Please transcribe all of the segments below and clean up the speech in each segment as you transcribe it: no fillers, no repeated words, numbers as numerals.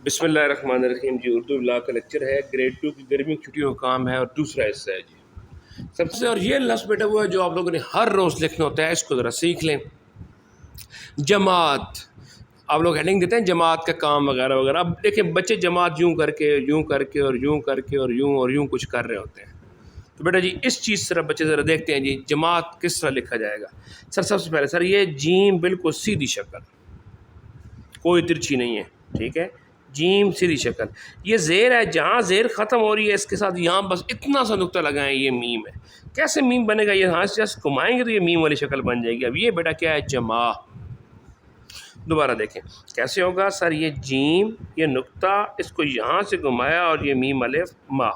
بسم اللہ الرحمن الرحیم جی، اردو لا کا لیکچر ہے، گریڈ 2 کی گرمی کی چھٹیوں کا کام ہے اور دوسرا حصہ ہے جی سب سے. اور یہ لفظ بیٹا ہوا ہے جو آپ لوگوں نے ہر روز لکھنا ہوتا ہے، اس کو ذرا سیکھ لیں. جماعت، آپ لوگ ہیڈنگ دیتے ہیں جماعت کا کام وغیرہ وغیرہ. اب دیکھیں بچے جماعت یوں کر کے یوں کر کے اور یوں کر کے اور یوں کچھ کر رہے ہوتے ہیں. تو بیٹا جی اس چیز طرح بچے ذرا دیکھتے ہیں جی جماعت کس طرح لکھا جائے گا. سب سے پہلے سر یہ جیم بالکل سیدھی شکل، کوئی ترچھی نہیں ہے، ٹھیک ہے. جیم سیدھی شکل. یہ زیر ہے، جہاں زیر ختم ہو رہی ہے اس کے ساتھ یہاں بس اتنا سا نقطہ لگائیں، یہ میم ہے. کیسے میم بنے گا؟ یہ ہاں سے گھمائیں گے تو یہ میم والی شکل بن جائے گی. اب یہ بیٹا کیا ہے؟ جمع. دوبارہ دیکھیں کیسے ہوگا سر. یہ جیم، یہ نقطہ، اس کو یہاں سے گھمایا اور یہ میم الف ما.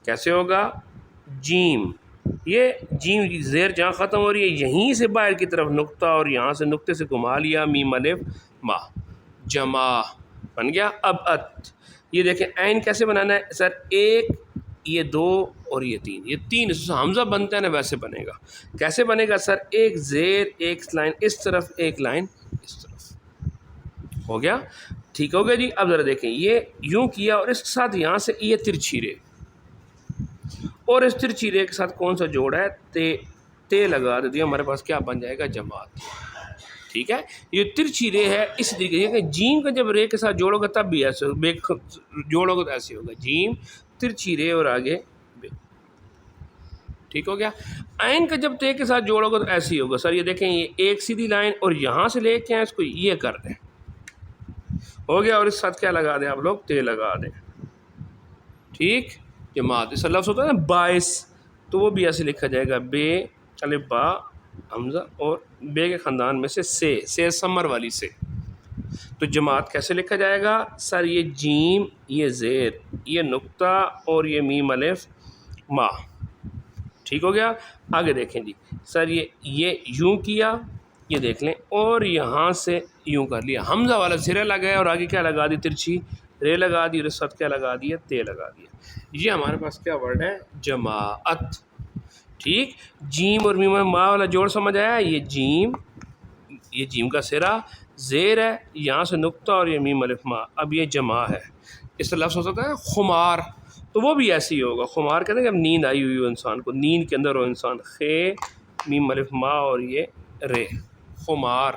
کیسے ہوگا؟ جیم، یہ جیم زیر جہاں ختم ہو رہی ہے یہیں سے باہر کی طرف نقطہ اور یہاں سے نقطے سے گھما لیا، میم الف ما. جمع بن گیا. اب ات، یہ دیکھیں عین کیسے بنانا ہے سر. ایک، یہ دو اور یہ تین، یہ تین حمزہ بنتا ہے نا ویسے بنے گا. کیسے بنے گا سر؟ ایک زیر، ایک لائن اس طرف، ایک لائن اس طرف. ہو گیا؟ ٹھیک ہو گیا جی. اب ذرا دیکھیں یہ یوں کیا اور اس کے ساتھ یہاں سے یہ ترچھی رے، اور اس ترچھی رے کے ساتھ کون سا جوڑ ہے؟ تے لگا دے دیا. ہمارے پاس کیا بن جائے گا؟ جماعت. ٹھیک ہے. یہ ترچھی رے ہے اس طریقے سے کہ جیم کا جب رے کے ساتھ جوڑو گا تب بھی ایسے جوڑو گا تو ایسے ہوگا. جیم ترچھی رے اور آگے بے. ٹھیک ہو گیا. عین کا جب تے کے ساتھ جوڑو گا تو ایسے ہی ہوگا سر. یہ دیکھیں یہ ایک سیدھی لائن اور یہاں سے لے کے آئیں اس کو یہ کر دیں. ہو گیا. اور اس ساتھ کیا لگا دیں آپ لوگ؟ تے لگا دیں. ٹھیک. جماعت اس کا لفظ ہوتا ہے نا باعث، تو وہ بھی ایسے لکھا جائے گا. بے الف با حمزہ اور بے کے خاندان میں سے سمر والی سے. تو جماعت کیسے لکھا جائے گا سر؟ یہ جیم، یہ زیر، یہ نقطہ اور یہ میم الف ما. ٹھیک ہو گیا. آگے دیکھیں جی سر. یہ یوں کیا، یہ دیکھ لیں، اور یہاں سے یوں کر لیا. حمزہ والا زیرہ لگایا اور آگے کیا لگا دی؟ ترچھی رے لگا دی، اور اس ساتھ کیا لگا دیا؟ تے لگا دیا. یہ ہمارے پاس کیا ورڈ ہے؟ جماعت. ٹھیک. جیم اور میم ما والا جوڑ سمجھ آیا؟ یہ جیم کا سرا زیر ہے، یہاں سے نقطہ اور یہ میم الف ما. اب یہ جمع ہے. اس کا لفظ ہوتا ہے خمار، تو وہ بھی ایسے ہی ہوگا. خمار کہتے ہیں کہ اب نیند آئی ہوئی ہو انسان کو، نیند کے اندر ہو انسان. خے میم الف ما اور یہ رے، خمار.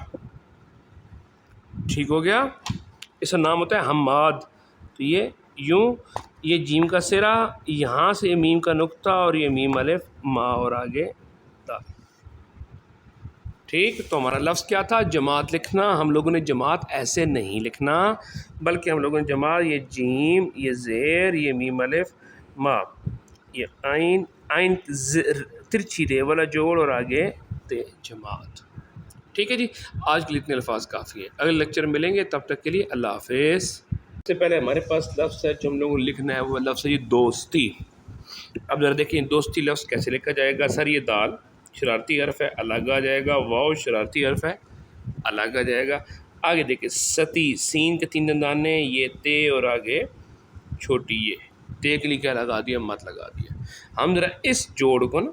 ٹھیک ہو گیا. اس کا نام ہوتا ہے حماد. تو یہ یوں، یہ جیم کا سرا، یہاں سے میم کا نقطہ اور یہ میم الف ما اور آگے دال. ٹھیک. تو ہمارا لفظ کیا تھا؟ جماعت لکھنا. ہم لوگوں نے جماعت ایسے نہیں لکھنا، بلکہ ہم لوگوں نے جماعت یہ جیم، یہ زیر، یہ میم الف ما، یہ عین ترچھی رے والا جوڑ اور آگے تے. جماعت. ٹھیک ہے جی. آج کے لیے اتنے الفاظ کافی ہے. اگلے لیکچر میں ملیں گے، تب تک کے لیے اللہ حافظ. سب سے پہلے ہمارے پاس لفظ ہے جو ہم لوگوں کو لکھنا ہے، وہ لفظ ہے یہ دوستی. اب ذرا دیکھیں دوستی لفظ کیسے لکھا جائے گا سر. یہ دال شرارتی حرف ہے، الگ آ جائے گا. واو شرارتی حرف ہے، الگ آ جائے گا. آگے دیکھیں ستی، سین کے تین دندانے، یہ تے اور آگے چھوٹی یہ. تے کے لیے کیا لگا دیا؟ مت لگا دیا. ہم ذرا اس جوڑ کو نا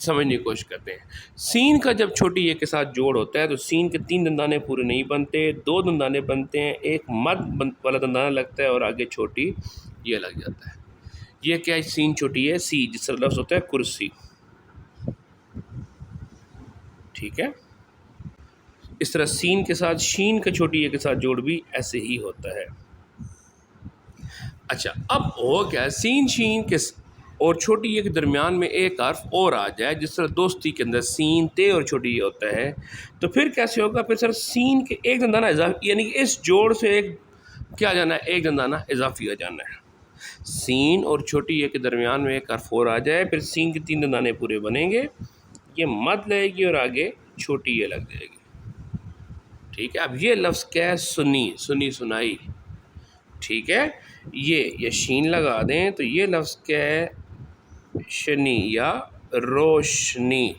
سمجھنے کی کوشش کرتے ہیں. سین کا جب چھوٹی یہ کے ساتھ جوڑ ہوتا ہے تو سین کے تین دندانے پورے نہیں بنتے، دو دندانے بنتے ہیں. ایک مد والا دندانہ لگتا ہے اور آگے چھوٹی یہ لگ جاتا ہے. یہ کیا ہے؟ سین چھوٹی ہے، سی جس طرح لفظ ہوتا ہے کرسی. ٹھیک ہے. اس طرح سین کے ساتھ شین کا چھوٹی یہ کے ساتھ جوڑ بھی ایسے ہی ہوتا ہے. اچھا اب ہو کیا؟ سین شین کے اور چھوٹی یہ کے درمیان میں ایک حرف اور آ جائے، جس طرح دوستی کے اندر سین تے اور چھوٹی یہ ہوتا ہے، تو پھر کیسے ہوگا؟ پھر سر سین کے ایک دندانہ اضافی، یعنی کہ اس جوڑ سے ایک کیا جانا ہے؟ ایک دندانہ اضافی آ جانا ہے. سین اور چھوٹی یہ کے درمیان میں ایک حرف اور آ جائے، پھر سین کے تین دندانے پورے بنیں گے. یہ مد لے گی اور آگے چھوٹی یہ لگ جائے گی. ٹھیک ہے. اب یہ لفظ کیا ہے؟ سنی، سنی سنائی. ٹھیک ہے. یہ شین لگا دیں تو یہ لفظ کیا ہے؟ شنی یا روشنی.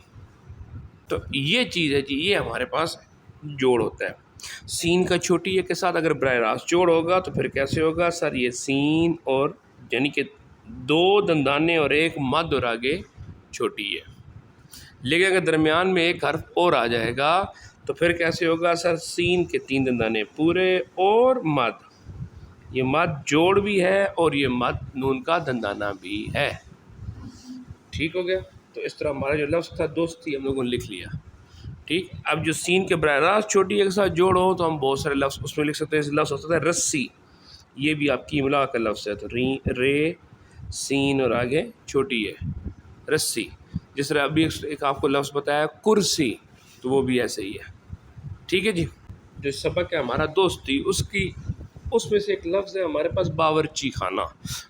تو یہ چیز ہے جی، یہ ہمارے پاس جوڑ ہوتا ہے. سین کا چھوٹی یہ کے ساتھ اگر براہ راست جوڑ ہوگا تو پھر کیسے ہوگا سر؟ یہ سین اور یعنی کہ دو دندانے اور ایک مد اور آگے چھوٹی ہے. لیکن اگر درمیان میں ایک حرف اور آ جائے گا تو پھر کیسے ہوگا سر؟ سین کے تین دندانے پورے اور مد. یہ مد جوڑ بھی ہے اور یہ مد نون کا دندانہ بھی ہے. ٹھیک ہو گیا. تو اس طرح ہمارا جو لفظ تھا دوستی ہم لوگوں نے لکھ لیا. ٹھیک. اب جو سین کے براہ راست چھوٹی کے ساتھ جوڑ ہو تو ہم بہت سارے لفظ اس میں لکھ سکتے ہیں. اس لفظ ہوتا ہے رسی، یہ بھی آپ کی املا کا لفظ ہے. تو رے سین اور آگے چھوٹی ہے رسی. جس طرح ابھی ایک آپ کو لفظ بتایا کرسی، تو وہ بھی ایسے ہی ہے. ٹھیک ہے جی. جو سبق ہے ہمارا دوستی، اس میں سے ایک لفظ ہے ہمارے پاس باورچی خانہ.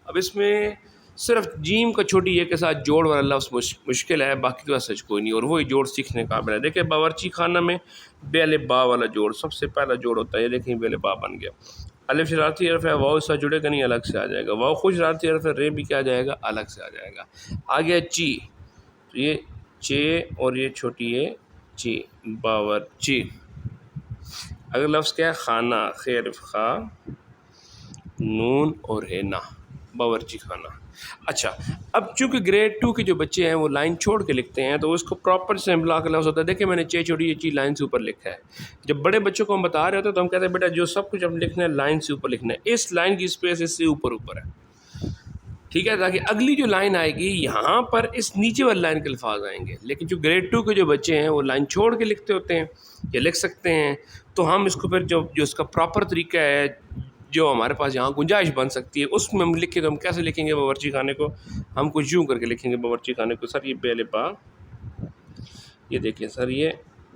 اب اس میں صرف جیم کا چھوٹی یہ کے ساتھ جوڑ والا لفظ مشکل ہے، باقی تو سچ کوئی نہیں، اور وہی جوڑ سیکھنے قابل ہے. دیکھیں باورچی خانہ میں بے الف با والا جوڑ سب سے پہلا جوڑ ہوتا ہے. یہ دیکھیں بے الف با بن گیا. الف شرارتی حرف ہے، واؤ اس سے جڑے گا نہیں، الگ سے آ جائے گا. واؤ خوش شرارتی حرف ہے، رے بھی کیا جائے گا، الگ سے آ جائے گا. آگے چی، تو یہ چے اور یہ چھوٹی ہے چی، باورچی. اگر لفظ کیا ہے خانہ، خیر خا نون اور ہے نا، باورچی خانہ. اچھا اب چونکہ گریڈ 2 کے جو بچے ہیں وہ لائن چھوڑ کے لکھتے ہیں تو اس کو پراپر سے املا کا لفظ ہوتا ہے. دیکھیں میں نے چے چھوڑی یہ چیز لائن سے اوپر لکھا ہے. جب بڑے بچوں کو ہم بتا رہے ہوتے ہیں تو ہم کہتے ہیں بیٹا جو سب کچھ ہم لکھنا ہے لائن سے اوپر لکھنا ہے، اس لائن کی اسپیس اس سے اوپر اوپر ہے. ٹھیک ہے، تاکہ اگلی جو لائن آئے گی یہاں پر اس نیچے والی لائن کے الفاظ آئیں گے. لیکن جو گریڈ 2 کے جو بچے ہیں وہ لائن چھوڑ کے لکھتے ہوتے ہیں یا لکھ سکتے ہیں، تو ہم اس کو پھر جو اس کا پراپر طریقہ ہے جو ہمارے پاس یہاں گنجائش بن سکتی ہے اس میں ہم لکھیں. تو ہم کیسے لکھیں گے باورچی خانے کو؟ ہم کچھ یوں کر کے لکھیں گے باورچی خانے کو. سر یہ بے الف با، یہ دیکھیں سر یہ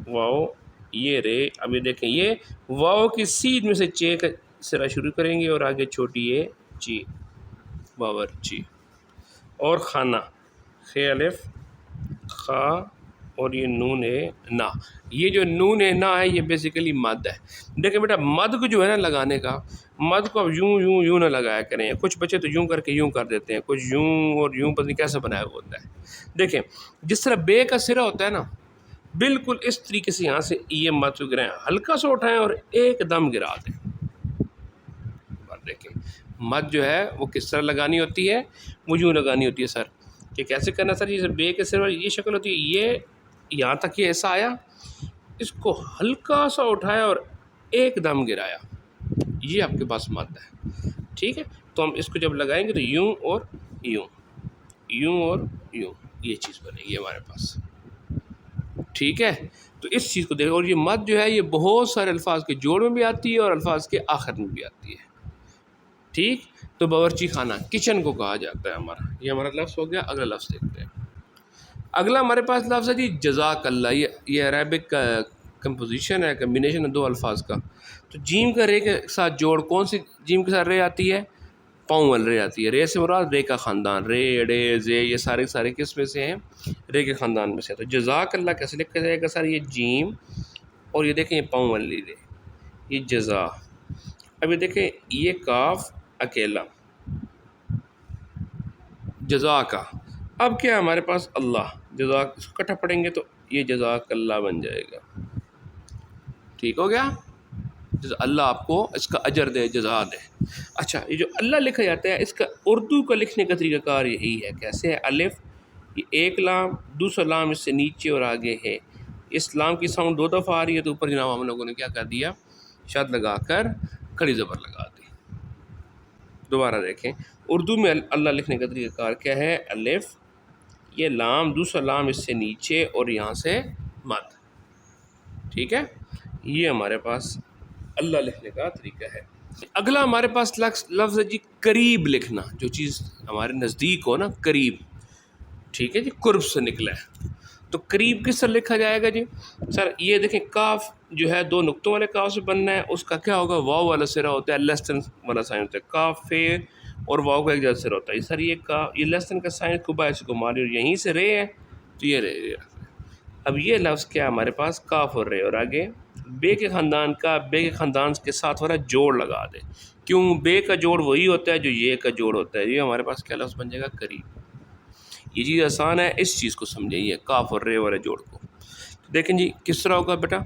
واؤ یہ رے. اب یہ دیکھیں یہ واؤ کی سیدھ میں سے چے کا سرا شروع کریں گے اور آگے چھوٹی ہے چی، باورچی. اور خانہ خے الف خا اور یہ نون ہے نا. یہ جو نون ہے نا ہے یہ بیسیکلی مد ہے. دیکھیں بیٹا مد کو جو ہے نا لگانے کا، مد کو اب یوں یوں یوں نہ لگایا کریں. کچھ بچے تو یوں کر کے یوں کر دیتے ہیں، کچھ یوں اور یوں پتہ نہیں کیسے بنایا ہوا ہوتا ہے. دیکھیں جس طرح بے کا سرا ہوتا ہے نا، بالکل اس طریقے سے یہاں سے یہ مد کو گرائیں، ہلکا سا اٹھائیں اور ایک دم گرا دیں. دیکھیں مد جو ہے وہ کس طرح لگانی ہوتی ہے، وہ یوں لگانی ہوتی ہے. سر کہ کیسے کرنا سر؟ یہ بے کے سر یہ شکل ہوتی ہے، یہ یہاں تک یہ ایسا آیا، اس کو ہلکا سا اٹھایا اور ایک دم گرایا، یہ آپ کے پاس مد ہے. ٹھیک ہے، تو ہم اس کو جب لگائیں گے تو یوں اور یوں، یوں اور یوں، یہ چیز بنے گی ہمارے پاس. ٹھیک ہے، تو اس چیز کو دیکھو. اور یہ مد جو ہے یہ بہت سارے الفاظ کے جوڑ میں بھی آتی ہے اور الفاظ کے آخر میں بھی آتی ہے. ٹھیک. تو باورچی خانہ کچن کو کہا جاتا ہے ہمارا. یہ ہمارا لفظ ہو گیا. اگلا لفظ دیکھتے ہیں. اگلا ہمارے پاس لفظ ہے جی جزاک اللہ. یہ عربک کا کمپوزیشن ہے، کمبینیشن ہے دو الفاظ کا. تو جیم کا رے کے ساتھ جوڑ، کون سی جیم کے ساتھ رے آتی ہے؟ پاؤں وال رے آتی ہے. رے سے مراد رے کا خاندان، رے ڈے زے یہ سارے کس میں سے ہیں؟ رے کے خاندان میں سے. تو جزاک اللہ کیسے لکھا جائے گا سر؟ یہ جیم اور یہ دیکھیں یہ پاؤں والی رے، یہ جزا. اب یہ دیکھیں یہ کاف اکیلا جزا کا. اب کیا ہمارے پاس اللہ جزا، اس کو کٹھا پڑھیں گے تو یہ جزاک اللہ بن جائے گا. ٹھیک ہو گیا. اللہ آپ کو اس کا اجر دے، جزا دے. اچھا یہ جو اللہ لکھا جاتا ہے اس کا اردو کا لکھنے کا طریقہ کار یہی ہے. کیسے ہے؟ الف یہ ایک لام، دوسرا لام اس سے نیچے اور آگے ہے. اس لام کی ساؤنڈ دو دفعہ آ رہی ہے تو اوپر جناب ہم لوگوں نے کیا کر دیا؟ شد لگا کر کھڑی زبر لگا دی. دوبارہ دیکھیں اردو میں اللہ لکھنے کا طریقہ کار کیا ہے؟ الف یہ لام، دوسرا لام اس سے نیچے اور یہاں سے مد. ٹھیک ہے، یہ ہمارے پاس اللہ لکھنے کا طریقہ ہے. اگلا ہمارے پاس لفظ ہے جی قریب لکھنا، جو چیز ہمارے نزدیک ہو نا، قریب. ٹھیک ہے جی، قرب سے نکلا ہے. تو قریب کس طرح لکھا جائے گا جی؟ سر یہ دیکھیں کاف جو ہے دو نقطوں والے کاف سے بننا ہے، اس کا کیا ہوگا؟ واو والا سرا ہوتا ہے، لیس دین والا سائن ہوتا ہے. کاف فے اور واو کا ایک جیسا سرا ہوتا ہے. سر یہ لیس دین کا سائن کو باعث کو ماری اور یہیں سے رے ہے تو یہ رے. اب یہ لفظ کیا ہمارے پاس؟ کاف اور رے، اور آگے بے کے خاندان کا، بے کے خاندان کے ساتھ والا جوڑ لگا دے. کیوں؟ بے کا جوڑ وہی ہوتا ہے جو یہ کا جوڑ ہوتا ہے. یہ ہمارے پاس کیا لفظ بن جائے گا؟ قریب. یہ چیز آسان ہے، اس چیز کو سمجھیں، یہ کاف اور رے والے جوڑ کو. دیکھیں جی کس طرح ہوگا بیٹا؟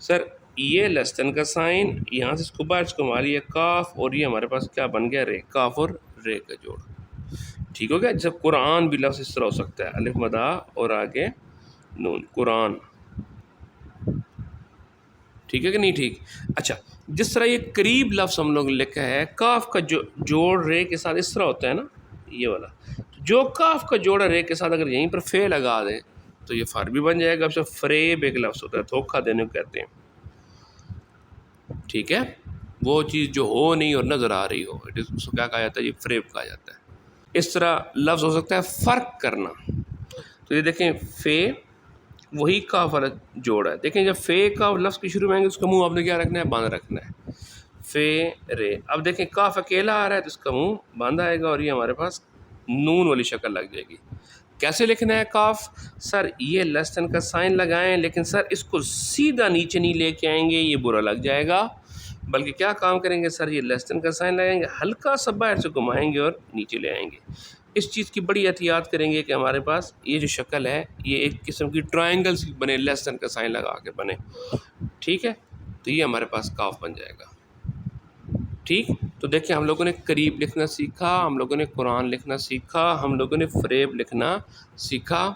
سر یہ لیس دین کا سائن یہاں سے اس کو باہر کو ماری ہے کاف، اور یہ ہمارے پاس کیا بن گیا؟ رے. کاف اور رے کا جوڑ. ٹھیک ہو گیا. جب قرآن بھی لفظ اس طرح ہو سکتا ہے، الف مدہ اور آگے نون، قرآن. ٹھیک ہے کہ نہیں ٹھیک؟ اچھا، جس طرح یہ قریب لفظ ہم لوگ نے لکھا ہے، کاف کا جو جوڑ رے کے ساتھ اس طرح ہوتا ہے نا، یہ والا جو کاف کا جوڑا رے کے ساتھ اگر یہیں پر فے لگا دیں تو یہ فر بھی بن جائے گا. اب سے فریب ایک لفظ ہوتا ہے، دھوکہ دینے کو کہتے ہیں. ٹھیک ہے، وہ چیز جو ہو نہیں اور نظر آ رہی ہو، اس کو کیا کہا جاتا ہے؟ یہ فریب کہا جاتا ہے. اس طرح لفظ ہو سکتا ہے فرق کرنا. تو یہ دیکھیں فے وہی کاف والا جوڑا ہے. دیکھیں جب فے کاف لفظ کے شروع میں آئیں گے اس کا منہ آپ نے کیا رکھنا ہے؟ بند رکھنا ہے. فے رے. اب دیکھیں کاف اکیلا آ رہا ہے تو اس کا منہ بند آئے گا اور یہ ہمارے پاس نون والی شکل لگ جائے گی. کیسے لکھنا ہے کاف؟ سر یہ لیس دین کا سائن لگائیں، لیکن سر اس کو سیدھا نیچے نہیں لے کے آئیں گے، یہ برا لگ جائے گا. بلکہ کیا کام کریں گے سر؟ یہ لیس دین کا سائن لگائیں گے، ہلکا سا باہر سے گھمائیں گے اور نیچے لے آئیں گے. اس چیز کی بڑی احتیاط کریں گے کہ ہمارے پاس یہ جو شکل ہے یہ ایک قسم کی ٹرائنگل سی بنے، لیس دین کا سائن لگا کے بنے. ٹھیک ہے، تو یہ ہمارے پاس کاف بن جائے گا. ٹھیک، تو دیکھیں ہم لوگوں نے قریب لکھنا سیکھا، ہم لوگوں نے قرآن لکھنا سیکھا، ہم لوگوں نے فریب لکھنا سیکھا.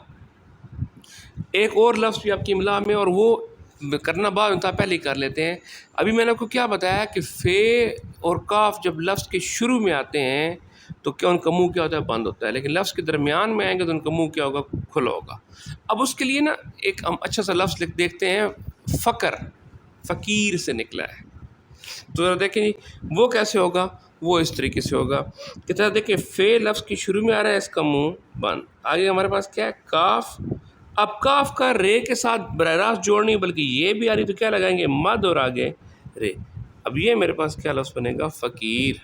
ایک اور لفظ بھی آپ کی املا میں، اور وہ کرنا بعد میں تھا، پہلے ہی کر لیتے ہیں. ابھی میں نے آپ کو کیا بتایا کہ فے اور کاف جب لفظ کے شروع میں آتے ہیں تو کیا ان کا منہ کیا ہوتا ہے؟ بند ہوتا ہے. لیکن لفظ کے درمیان میں آئیں گے تو ان کا منہ کیا ہوگا؟ کھلا ہوگا. اب اس کے لیے نا ایک ہم اچھا سا لفظ دیکھتے ہیں، فقر، فقیر سے نکلا ہے. تو ذرا دیکھیں جی وہ کیسے ہوگا. وہ اس طریقے سے ہوگا کہ طرح دیکھیں فے لفظ کے شروع میں آ رہا ہے، اس کا منہ بند. آگے ہمارے پاس کیا ہے؟ کاف. اب کاف کا رے کے ساتھ براہ راست جوڑ نہیں بلکہ یہ بھی آ رہی تو کیا لگائیں گے؟ مد اور آگے رے. اب یہ میرے پاس کیا لفظ بنے گا؟ فقیر.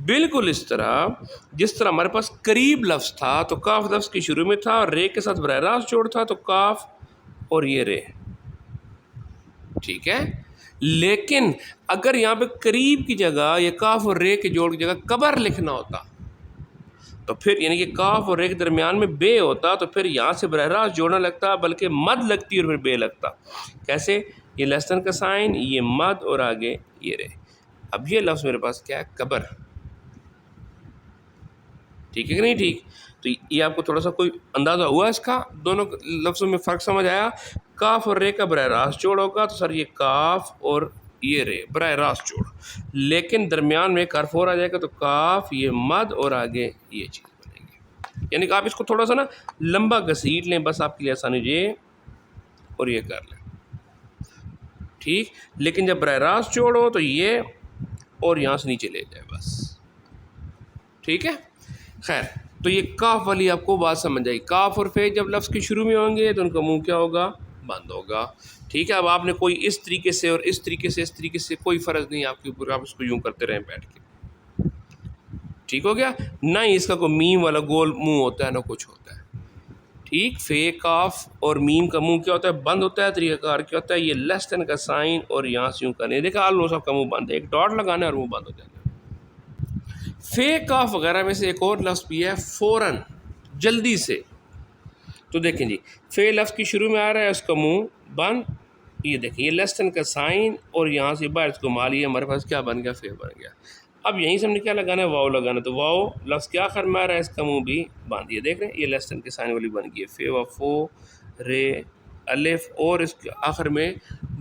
بالکل اس طرح جس طرح ہمارے پاس قریب لفظ تھا تو کاف لفظ کے شروع میں تھا اور رے کے ساتھ براہ راست جوڑ تھا تو کاف اور یہ رے. ٹھیک ہے، لیکن اگر یہاں پہ قریب کی جگہ یہ کاف اور رے کے جوڑ کی جگہ قبر لکھنا ہوتا تو پھر یعنی کہ کاف اور رے کے درمیان میں بے ہوتا تو پھر یہاں سے براہ راست جوڑنا لگتا، بلکہ مد لگتی اور پھر بے لگتا. کیسے؟ یہ لیس دین کا سائن، یہ مد اور آگے یہ رے. اب یہ لفظ میرے پاس کیا ہے؟ قبر. ٹھیک ہے کہ نہیں ٹھیک؟ تو یہ آپ کو تھوڑا سا کوئی اندازہ ہوا اس کا؟ دونوں لفظوں میں فرق سمجھ آیا؟ کاف اور رے کا براہ راست جوڑ ہوگا تو سر یہ کاف اور یہ رے براہ راست جوڑ، لیکن درمیان میں ایک حرف اور آ جائے گا تو کاف، یہ مد اور آگے یہ چیز بنے گی. یعنی کہ آپ اس کو تھوڑا سا نا لمبا گھسیٹ لیں، بس آپ کے لیے آسانی یہ اور یہ کر لیں. ٹھیک، لیکن جب براہ راست جوڑ ہو تو یہ اور یہاں سے نیچے لے جائے بس. ٹھیک ہے، خیر. تو یہ کاف والی آپ کو بات سمجھ آئی. کاف اور فے جب لفظ کے شروع میں ہوں گے تو ان کا منہ کیا ہوگا؟ بند ہوگا. ٹھیک ہے، اب آپ نے کوئی اس طریقے سے اور اس طریقے سے، اس طریقے سے کوئی فرض نہیں آپ کے اوپر، آپ اس کو یوں کرتے رہیں بیٹھ کے. ٹھیک ہو گیا؟ نہ ہی اس کا کوئی میم والا گول منہ ہوتا ہے نہ کچھ ہوتا ہے. ٹھیک، فے کاف اور میم کا منہ کیا ہوتا ہے؟ بند ہوتا ہے. طریقہ کار کیا ہوتا ہے؟ یہ لیس دین کا سائن اور یہاں سے یوں کرنے. دیکھا آلو سب کا منہ بند ہے، ایک ڈاٹ لگانا ہے اور منہ بند ہو جانا ہے. فے کاف وغیرہ میں سے ایک اور لفظ بھی ہے فوراً، جلدی سے. تو دیکھیں جی فے لفظ کی شروع میں آ رہا ہے، اس کا منہ بند. یہ دیکھیں یہ لیس دین کا سائن اور یہاں سے باہر اس کو مالی ہے، ہمارے پاس کیا بن گیا؟ فے بن گیا. اب یہیں سے ہم نے کیا لگانا ہے؟ واؤ لگانا. تو واؤ لفظ کیا آخر میں آ رہا ہے؟ اس کا منہ بھی بند. یہ دیکھ رہے ہیں یہ لیس دین کے سائن والی بن گئی ہے. فے و فو رے الف، اور اس کے آخر میں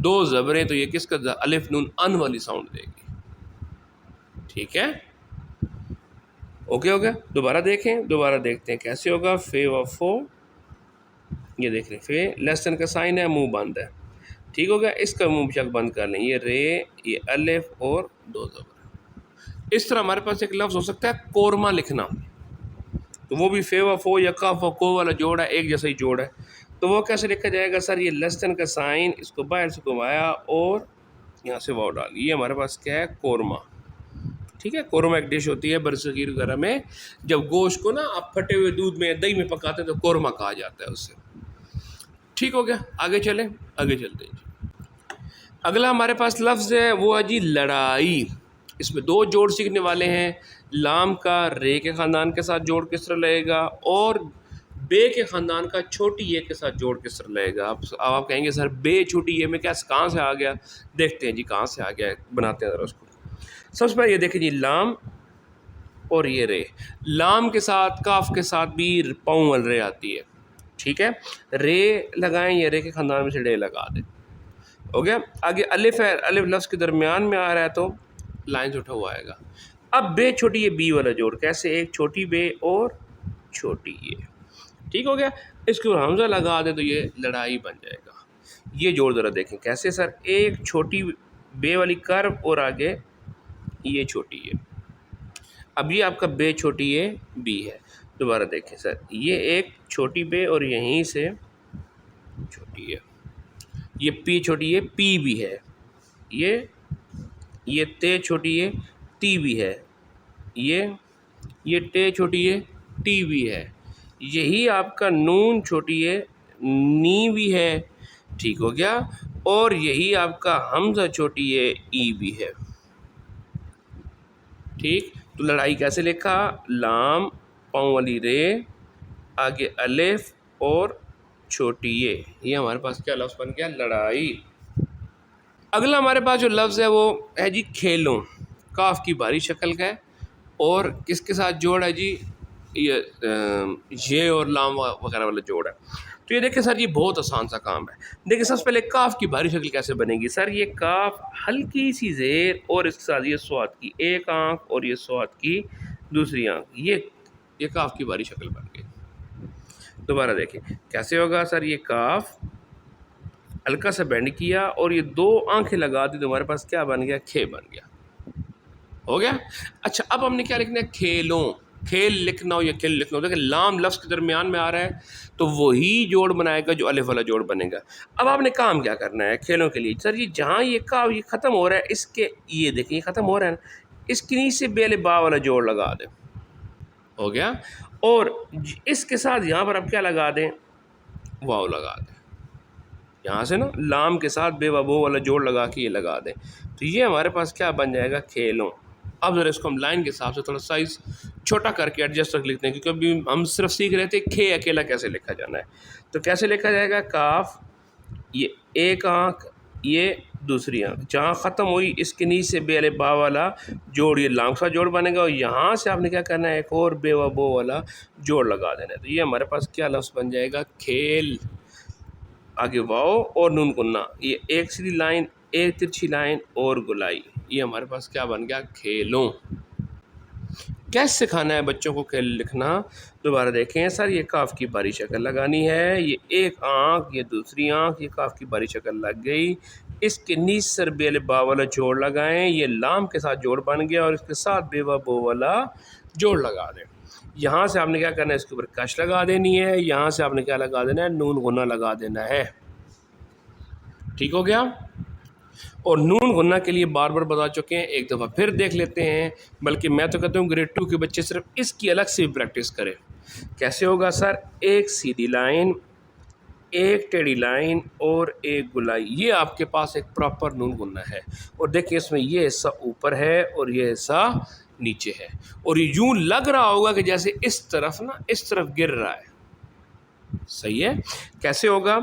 دو زبریں، تو یہ کس کا؟ الف نون ان والی ساؤنڈ دے گی. ٹھیک ہے، اوکے ہو گیا. دوبارہ دیکھیں، دوبارہ دیکھتے ہیں کیسے ہوگا. فے و فو، یہ دیکھ رہے ہیں فے لیس دین کا سائن ہے، منہ بند ہے. ٹھیک ہو گیا، اس کا منہ چک بند کر لیں. یہ رے، یہ الف اور دو زبر. اس طرح ہمارے پاس ایک لفظ ہو سکتا ہے قورمہ لکھنا، تو وہ بھی فے و فو یا کاف و کو والا جوڑ ہے، ایک جیسا ہی جوڑ ہے. تو وہ کیسے لکھا جائے گا؟ سر یہ لیس دین کا سائن، اس کو باہر سے گھمایا اور یہاں سے واؤ ڈال. یہ ہمارے پاس کیا ہے؟ قورمہ. ٹھیک ہے، قورمہ ایک ڈش ہوتی ہے برصغیر وغیرہ میں، جب گوشت کو نا آپ پھٹے ہوئے دودھ میں دہی میں پکاتے ہیں تو قورمہ کہا جاتا ہے اس سے. ٹھیک ہو گیا، آگے چلیں، آگے چلتے ہیں. اگلا ہمارے پاس لفظ ہے وہ ہے جی لڑائی. اس میں دو جوڑ سیکھنے والے ہیں. لام کا رے کے خاندان کے ساتھ جوڑ کس طرح لگے گا، اور بے کے خاندان کا چھوٹی یہ کے ساتھ جوڑ کس طرح لگے گا. اب آپ کہیں گے سر بے چھوٹی یہ میں کہاں سے آ گیا؟ دیکھتے ہیں جی کہاں سے آ گیا، بناتے ہیں ذرا اس کو. سب سے پہلے یہ دیکھیں جی لام اور یہ رے. لام کے ساتھ کاف کے ساتھ بھی پاؤں وال رے آتی ہے. ٹھیک ہے، رے لگائیں، یہ رے کے خاندان میں سے رے لگا دیں. ہو گیا. آگے الف ہے, الف لفظ کے درمیان میں آ رہا ہے تو لائن سے اٹھا ہوا آئے گا. اب بے چھوٹی یہ بی والا جوڑ, کیسے؟ ایک چھوٹی بے اور چھوٹی یہ, ٹھیک ہو گیا. اس کے اوپر حمزہ لگا دیں تو یہ لڑائی بن جائے گا. یہ جوڑ ذرا دیکھیں کیسے سر, ایک چھوٹی بے والی کرو اور آگے یہ چھوٹی ہے. اب یہ آپ کا بے چھوٹی ہے بی ہے. دوبارہ دیکھیں سر, یہ ایک چھوٹی بے اور یہیں سے چھوٹی ہے, یہ پی چھوٹی ہے پی بھی ہے, یہ تے چھوٹی ہے ٹی بھی ہے, یہ ٹے چھوٹی ہے ٹی بھی ہے, یہی آپ کا نون چھوٹی ہے نی بھی ہے, ٹھیک ہو گیا. اور یہی آپ کا حمزہ چھوٹی ہے ای بھی ہے, ٹھیک. تو لڑائی کیسے لکھا؟ لام پاؤں والی رے, آگے الف اور چھوٹی یہ ہمارے پاس کیا لفظ بن گیا؟ لڑائی. اگلا ہمارے پاس جو لفظ ہے وہ ہے جی کھیلوں, کاف کی بھاری شکل کا ہے اور کس کے ساتھ جوڑ ہے جی؟ یہ اور لام وغیرہ والا جوڑ ہے. تو یہ دیکھیں سر, یہ بہت آسان سا کام ہے. دیکھیں سب سے پہلے کاف کی بھاری شکل کیسے بنے گی سر؟ یہ کاف ہلکی سی زیر اور اس کے ساتھ یہ سواد کی ایک آنکھ اور یہ سواد کی دوسری آنکھ, یہ کاف کی بھاری شکل بن گئی. دوبارہ دیکھیں کیسے ہوگا سر, یہ کاف ہلکا سا بینڈ کیا اور یہ دو آنکھیں لگا دی تو ہمارے پاس کیا بن گیا؟ کھے بن گیا. ہو گیا. اچھا اب ہم نے کیا لکھنا ہے؟ کھیلوں. کھیل لکھنا ہو یا کھیل لکھنا ہو, دیکھیں لام لفظ کے درمیان میں آ رہا ہے تو وہی جوڑ بنائے گا جو الف والا جوڑ بنے گا. اب آپ نے کام کیا کرنا ہے کھیلوں کے لیے؟ سر یہ جہاں یہ کاف یہ ختم ہو رہا ہے اس کے, یہ دیکھیں یہ ختم ہو رہا ہے نا, اس کے نیچے بے الف با والا جوڑ لگا دیں. ہو گیا. اور اس کے ساتھ یہاں پر آپ کیا لگا دیں؟ واو لگا دیں. یہاں سے نا لام کے ساتھ بے بو والا جوڑ لگا کے یہ لگا دیں تو یہ ہمارے پاس کیا بن جائے گا؟ کھیلوں. اب ذرا اس کو ہم لائن کے حساب سے تھوڑا سائز چھوٹا کر کے ایڈجسٹ رکھ لیتے ہیں, کیونکہ ابھی ہم صرف سیکھ رہے تھے کھے اکیلا کیسے لکھا جانا ہے. تو کیسے لکھا جائے گا؟ کاف, یہ ایک آنکھ, یہ دوسری آنکھ, جہاں ختم ہوئی اس کے نیچے سے بے الف با والا جوڑ, یہ لام کا جوڑ بنے گا اور یہاں سے آپ نے کیا کرنا ہے؟ ایک اور بے و بو والا جوڑ لگا دینا ہے. تو یہ ہمارے پاس کیا لفظ بن جائے گا؟ کھیل. آگے واؤ اور نون گنا, یہ ایک سیدھی لائن ایک ترچھی لائن اور گلائی, یہ ہمارے پاس کیا بن گیا؟ کھیلوں. کیسے سکھانا ہے بچوں کو کھیل لکھنا؟ دوبارہ دیکھیں سر, یہ کاف کی بھاری شکل لگانی ہے, یہ ایک آنکھ یہ دوسری آنکھ, یہ کاف کی بھاری شکل لگ گئی, اس کے نیچے سر بے الف با والا جوڑ لگائیں, یہ لام کے ساتھ جوڑ بن گیا اور اس کے ساتھ بے و بو والا جوڑ لگا دیں. یہاں سے آپ نے کیا کرنا ہے؟ اس کے اوپر کش لگا دینی ہے, یہاں سے آپ نے کیا لگا دینا ہے؟ نون غنہ لگا دینا ہے. ٹھیک ہو گیا. اور نون غنہ کے لیے بار بار بتا چکے ہیں, ایک دفعہ پھر دیکھ لیتے ہیں, بلکہ میں تو کہتا ہوں گریڈ 2 کے بچے صرف اس کی الگ سے بھی پریکٹس کریں. کیسے ہوگا سر؟ ایک سیدھی لائن, ایک ٹیڑھی لائن اور ایک گلائی, یہ آپ کے پاس ایک پراپر نون غنہ ہے. اور دیکھیں اس میں یہ حصہ اوپر ہے اور یہ حصہ نیچے ہے, اور یہ یوں لگ رہا ہوگا کہ جیسے اس طرف نا اس طرف گر رہا ہے. صحیح ہے. کیسے ہوگا؟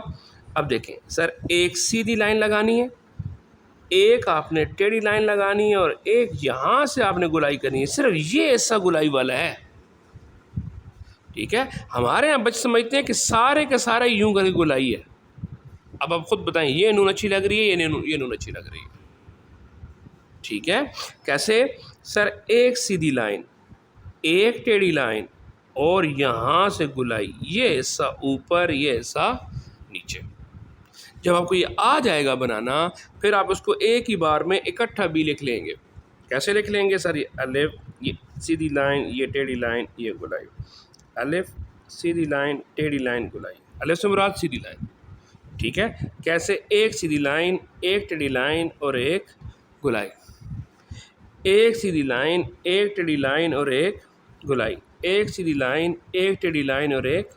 اب دیکھیں سر, ایک سیدھی لائن لگانی ہے, ایک آپ نے ٹیڑھی لائن لگانی ہے اور ایک یہاں سے آپ نے گلائی کرنی ہے. صرف یہ حصہ گلائی والا ہے, ٹھیک ہے. ہمارے یہاں بچے سمجھتے ہیں کہ سارے کا سارا یوں کر کے گلائی ہے. اب آپ خود بتائیں یہ نون اچھی لگ رہی ہے یہ نون اچھی لگ رہی ہے؟ ٹھیک ہے. کیسے سر؟ ایک سیدھی لائن, ایک ٹیڑھی لائن اور یہاں سے گلائی, یہ حصہ اوپر یہ حصہ نیچے. جب آپ کو یہ آ جائے گا بنانا, پھر آپ اس کو ایک ہی بار میں اکٹھا بھی لکھ لیں گے. کیسے لکھ لیں گے سر؟ یہ الف, یہ سیدھی لائن, یہ ٹیڑھی لائن, یہ گلائی, الف سیدھی لائن ٹیڑھی لائن گلائی, الف سے مراد سیدھی لائن. ٹھیک ہے. کیسے؟ ایک سیدھی لائن, ایک ٹیڑھی لائن اور ایک گلائی, ایک سیدھی لائن, ایک ٹیڑھی لائن اور ایک گلائی, ایک سیدھی لائن, ایک ٹیڑھی لائن اور ایک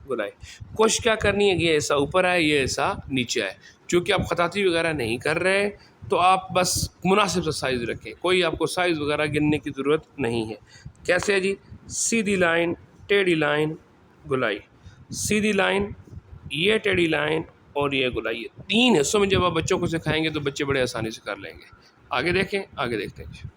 گلائی. کوشش کیا کرنی ہے؟ یہ ایسا اوپر آئے, یہ ایسا نیچے آئے. چونکہ آپ خطاطی وغیرہ نہیں کر رہے تو آپ بس مناسب سے سائز رکھیں, کوئی آپ کو سائز وغیرہ گننے کی ضرورت نہیں ہے. کیسے ہے جی؟ سیدھی لائن, ٹیڑھی لائن, گلائی, سیدھی لائن, یہ ٹیڑھی لائن اور یہ گلائی. تین حصوں میں جب آپ بچوں کو سکھائیں گے تو بچے بڑے آسانی سے کر لیں گے. آگے دیکھیں, آگے دیکھتے ہیں.